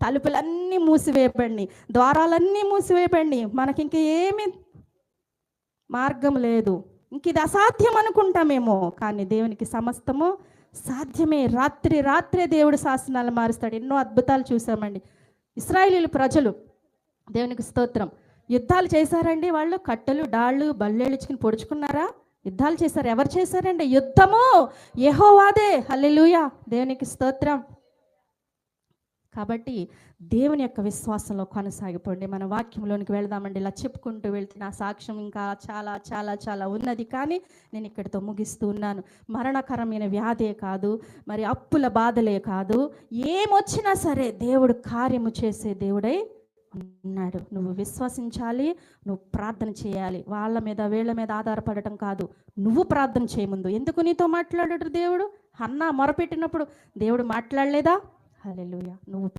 తలుపులన్నీ మూసివేయబడి, ద్వారాలన్నీ మూసివేయబడి, మనకి ఇంక ఏమి మార్గం లేదు, ఇంక ఇది అసాధ్యం అనుకుంటామేమో. కానీ దేవునికి సమస్తము సాధ్యమే. రాత్రే దేవుడు శాసనాలు మారుస్తాడు. ఎన్నో అద్భుతాలు చూసామండి. ఇశ్రాయేలీయుల ప్రజలు, దేవునికి స్తోత్రం, యుద్ధాలు చేశారండి. వాళ్ళు కట్టెలు డాళ్ళు బల్లెళ్ళుచుకుని పొడుచుకున్నారా? యుద్ధాలు చేశారు. ఎవరు చేశారండి? యుద్ధము యెహోవాదే. హల్లెలూయా, దేవునికి స్తోత్రం. కాబట్టి దేవుని యొక్క విశ్వాసంలో కొనసాగిపోండి. మన వాక్యంలోనికి వెళదామండి. ఇలా చెప్పుకుంటూ వెళ్తే నా సాక్ష్యం ఇంకా చాలా చాలా చాలా ఉన్నది, కానీ నేను ఇక్కడితో ముగిస్తూ ఉన్నాను. మరణకరమైన వ్యాధే కాదు, మరి అప్పుల బాధలే కాదు, ఏమొచ్చినా సరే దేవుడు కార్యము చేసే దేవుడై ఉన్నాడు. నువ్వు విశ్వసించాలి, నువ్వు ప్రార్థన చేయాలి. వాళ్ళ మీద వీళ్ళ మీద ఆధారపడటం కాదు. నువ్వు ప్రార్థన చేయముందు. ఎందుకు నీతో మాట్లాడాడు దేవుడు? హన్నా మొరపెట్టినప్పుడు దేవుడు మాట్లాడలేదా? హల్లెలూయా. నువ్వు